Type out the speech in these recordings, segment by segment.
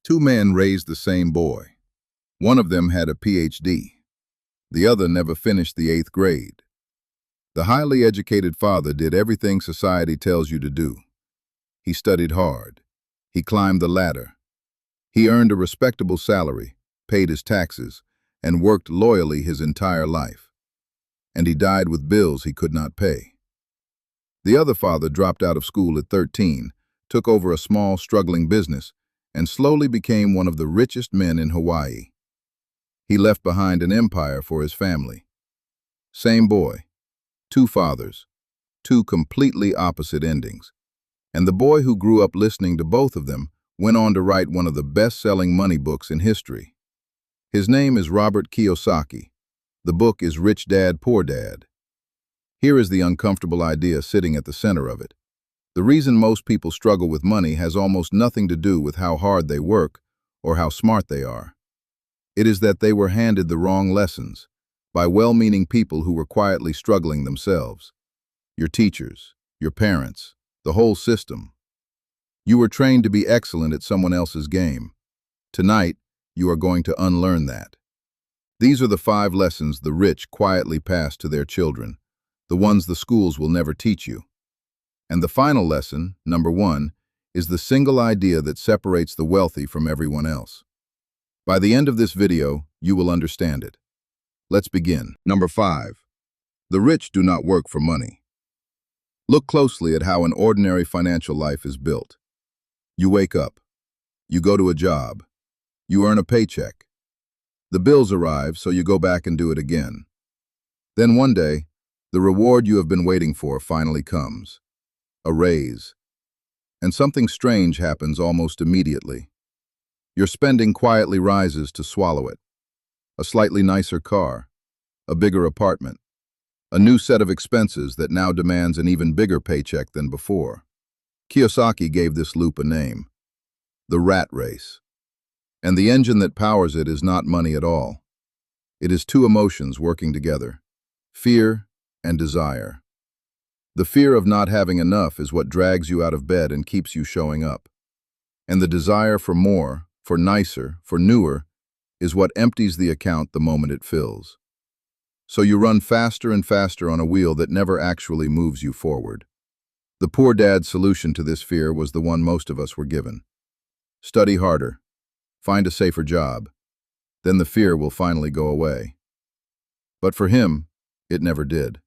Two men raised the same boy. One of them had a PhD. The other never finished the 8th grade. The highly educated father did everything society tells you to do. He studied hard. He climbed the ladder. He earned a respectable salary, paid his taxes, and worked loyally his entire life. And he died with bills he could not pay. The other father dropped out of school at 13, took over a small, struggling business, and slowly became one of the richest men in Hawaii. He left behind an empire for his family. Same boy, two fathers, two completely opposite endings. And the boy who grew up listening to both of them went on to write one of the best-selling money books in history. His name is Robert Kiyosaki. The book is Rich Dad, Poor Dad. Here is the uncomfortable idea sitting at the center of it. The reason most people struggle with money has almost nothing to do with how hard they work or how smart they are. It is that they were handed the wrong lessons by well-meaning people who were quietly struggling themselves. Your teachers, your parents, the whole system. You were trained to be excellent at someone else's game. Tonight, you are going to unlearn that. These are the 5 lessons the rich quietly pass to their children, the ones the schools will never teach you. And the final lesson, number 1, is the single idea that separates the wealthy from everyone else. By the end of this video, you will understand it. Let's begin. Number 5. The rich do not work for money. Look closely at how an ordinary financial life is built. You wake up. You go to a job. You earn a paycheck. The bills arrive, so you go back and do it again. Then one day, the reward you have been waiting for finally comes. A raise. And something strange happens almost immediately. Your spending quietly rises to swallow it. A slightly nicer car, a bigger apartment, a new set of expenses that now demands an even bigger paycheck than before. Kiyosaki gave this loop a name, the rat race. And the engine that powers it is not money at all. It is 2 emotions working together, fear and desire. The fear of not having enough is what drags you out of bed and keeps you showing up. And the desire for more, for nicer, for newer, is what empties the account the moment it fills. So you run faster and faster on a wheel that never actually moves you forward. The poor dad's solution to this fear was the one most of us were given. Study harder. Find a safer job. Then the fear will finally go away. But for him, it never did.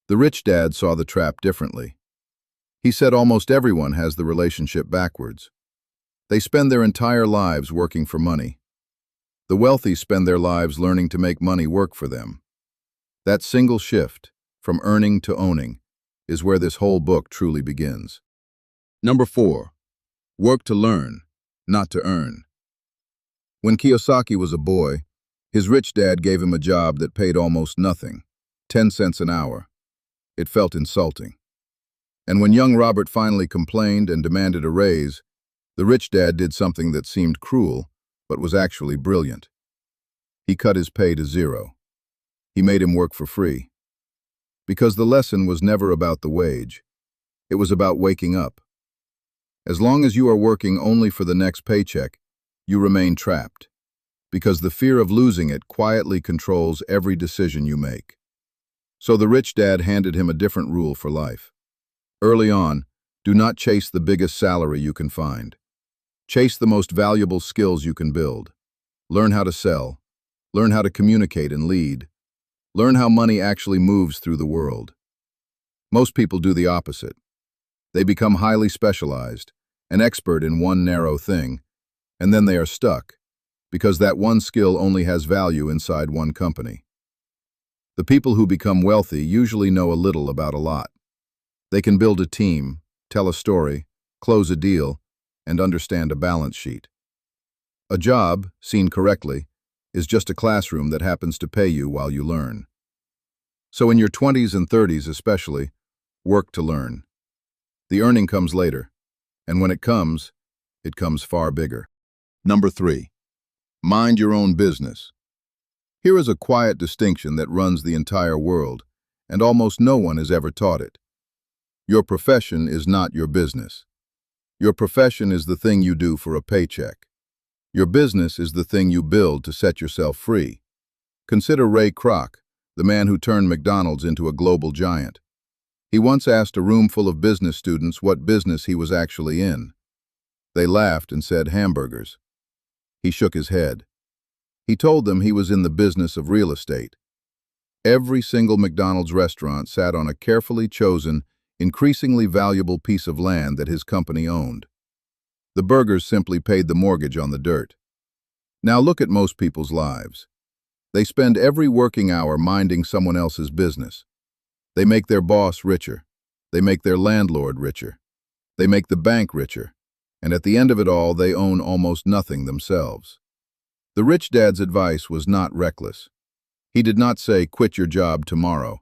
The rich dad saw the trap differently. He said almost everyone has the relationship backwards. They spend their entire lives working for money. The wealthy spend their lives learning to make money work for them. That single shift, from earning to owning, is where this whole book truly begins. Number 4. Work to learn, not to earn. When Kiyosaki was a boy, his rich dad gave him a job that paid almost nothing, 10 cents an hour. It felt insulting. And when young Robert finally complained and demanded a raise, the rich dad did something that seemed cruel, but was actually brilliant. He cut his pay to 0. He made him work for free. Because the lesson was never about the wage. It was about waking up. As long as you are working only for the next paycheck, you remain trapped, because the fear of losing it quietly controls every decision you make. So the rich dad handed him a different rule for life. Early on, do not chase the biggest salary you can find. Chase the most valuable skills you can build. Learn how to sell. Learn how to communicate and lead. Learn how money actually moves through the world. Most people do the opposite. They become highly specialized, an expert in one narrow thing, and then they are stuck, because that one skill only has value inside one company. The people who become wealthy usually know a little about a lot. They can build a team, tell a story, close a deal, and understand a balance sheet. A job, seen correctly, is just a classroom that happens to pay you while you learn. So in your 20s and 30s especially, work to learn. The earning comes later, and when it comes far bigger. Number 3. Mind your own business. Here is a quiet distinction that runs the entire world, and almost no one has ever taught it. Your profession is not your business. Your profession is the thing you do for a paycheck. Your business is the thing you build to set yourself free. Consider Ray Kroc, the man who turned McDonald's into a global giant. He once asked a room full of business students what business he was actually in. They laughed and said hamburgers. He shook his head. He told them he was in the business of real estate. Every single McDonald's restaurant sat on a carefully chosen, increasingly valuable piece of land that his company owned. The burgers simply paid the mortgage on the dirt. Now look at most people's lives. They spend every working hour minding someone else's business. They make their boss richer. They make their landlord richer. They make the bank richer. And at the end of it all, they own almost nothing themselves. The rich dad's advice was not reckless. He did not say, quit your job tomorrow.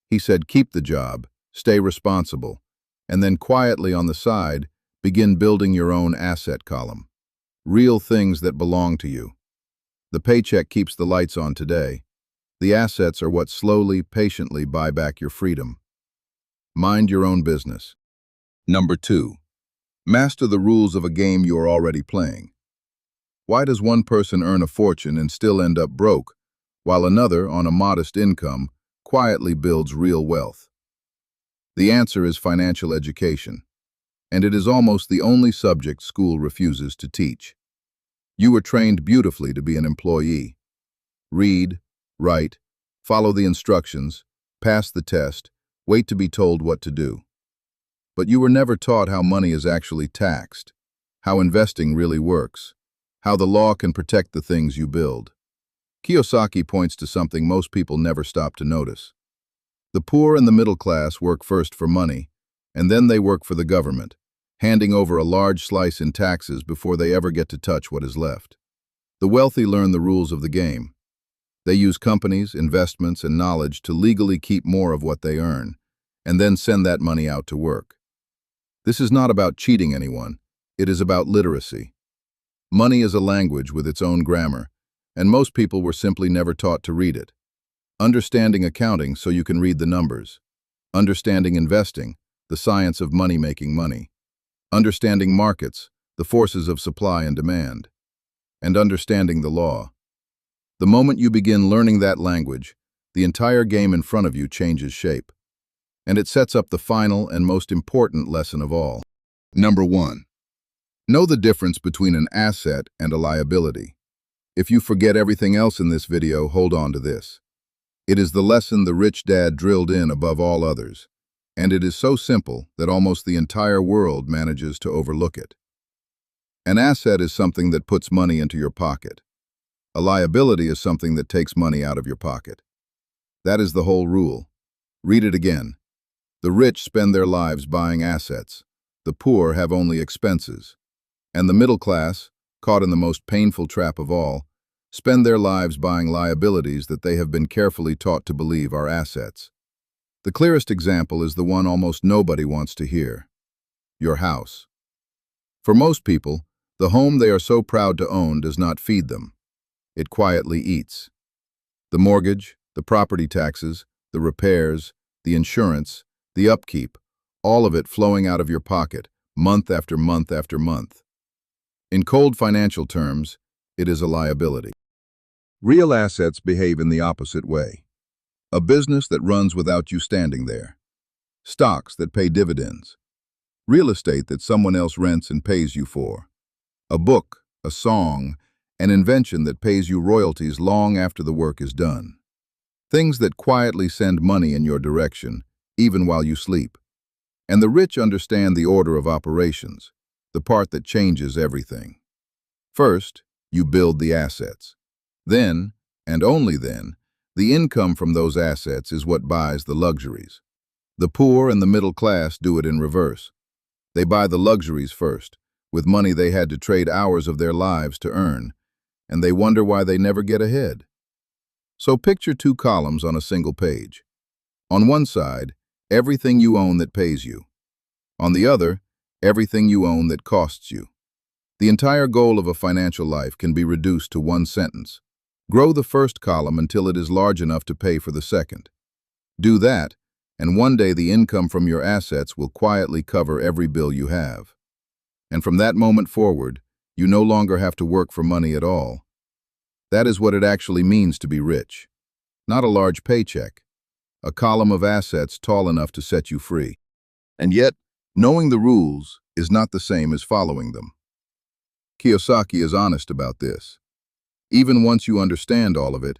He said, keep the job, stay responsible, and then quietly on the side, begin building your own asset column. Real things that belong to you. The paycheck keeps the lights on today. The assets are what slowly, patiently buy back your freedom. Mind your own business. Number 2. Master the rules of a game you are already playing. Why does one person earn a fortune and still end up broke, while another, on a modest income, quietly builds real wealth? The answer is financial education, and it is almost the only subject school refuses to teach. You were trained beautifully to be an employee. Read, write, follow the instructions, pass the test, wait to be told what to do. But you were never taught how money is actually taxed, how investing really works, how the law can protect the things you build. Kiyosaki points to something most people never stop to notice. The poor and the middle class work first for money, and then they work for the government, handing over a large slice in taxes before they ever get to touch what is left. The wealthy learn the rules of the game. They use companies, investments, and knowledge to legally keep more of what they earn, and then send that money out to work. This is not about cheating anyone, it is about literacy. Money is a language with its own grammar, and most people were simply never taught to read it. Understanding accounting so you can read the numbers. Understanding investing, the science of making money. Understanding markets, the forces of supply and demand. And understanding the law. The moment you begin learning that language, the entire game in front of you changes shape. And it sets up the final and most important lesson of all. Number 1. Know the difference between an asset and a liability. If you forget everything else in this video, hold on to this. It is the lesson the rich dad drilled in above all others, and it is so simple that almost the entire world manages to overlook it. An asset is something that puts money into your pocket. A liability is something that takes money out of your pocket. That is the whole rule. Read it again. The rich spend their lives buying assets. The poor have only expenses. And the middle class, caught in the most painful trap of all, spend their lives buying liabilities that they have been carefully taught to believe are assets. The clearest example is the one almost nobody wants to hear. Your house. For most people, the home they are so proud to own does not feed them. It quietly eats. The mortgage, the property taxes, the repairs, the insurance, the upkeep, all of it flowing out of your pocket, month after month after month. In cold financial terms, it is a liability. Real assets behave in the opposite way. A business that runs without you standing there. Stocks that pay dividends. Real estate that someone else rents and pays you for. A book, a song, an invention that pays you royalties long after the work is done. Things that quietly send money in your direction, even while you sleep. And the rich understand the order of operations, the part that changes everything. First, you build the assets. Then, and only then, the income from those assets is what buys the luxuries. The poor and the middle class do it in reverse. They buy the luxuries first, with money they had to trade hours of their lives to earn, and they wonder why they never get ahead. So picture 2 columns on a single page. On one side, everything you own that pays you. On the other, everything you own that costs you. The entire goal of a financial life can be reduced to one sentence. Grow the first column until it is large enough to pay for the second. Do that, and one day the income from your assets will quietly cover every bill you have. And from that moment forward, You no longer have to work for money at all. That is what it actually means to be rich. Not a large paycheck, a column of assets tall enough to set you free. And yet, knowing the rules is not the same as following them. Kiyosaki is honest about this. Even once you understand all of it,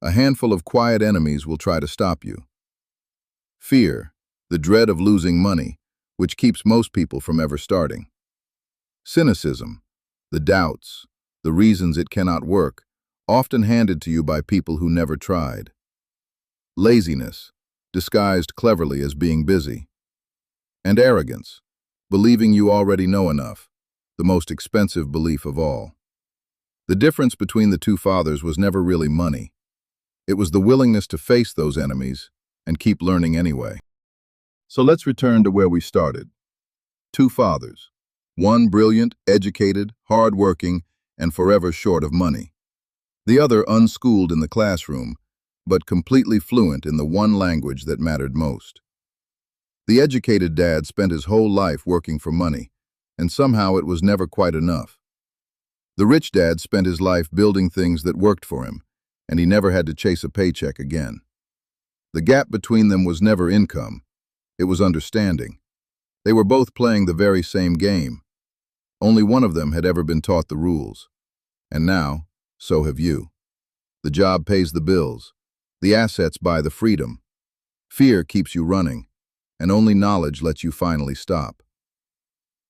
a handful of quiet enemies will try to stop you. Fear, the dread of losing money, which keeps most people from ever starting. Cynicism, the doubts, the reasons it cannot work, often handed to you by people who never tried. Laziness, disguised cleverly as being busy. And arrogance, believing you already know enough, the most expensive belief of all. The difference between the two fathers was never really money. It was the willingness to face those enemies and keep learning anyway. So let's return to where we started. Two fathers. One brilliant, educated, hard-working, and forever short of money. The other unschooled in the classroom, but completely fluent in the one language that mattered most. The educated dad spent his whole life working for money, and somehow it was never quite enough. The rich dad spent his life building things that worked for him, and he never had to chase a paycheck again. The gap between them was never income, it was understanding. They were both playing the very same game. Only one of them had ever been taught the rules. And now, so have you. The job pays the bills. The assets buy the freedom. Fear keeps you running, and only knowledge lets you finally stop.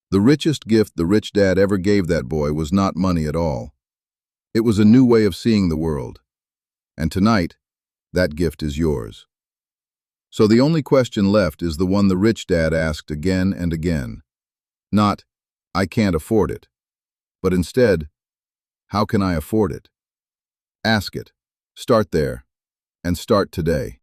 The richest gift the rich dad ever gave that boy was not money at all. It was a new way of seeing the world. And tonight, that gift is yours. So the only question left is the one the rich dad asked again and again. Not, I can't afford it, but instead, how can I afford it? Ask it. Start there, and start today.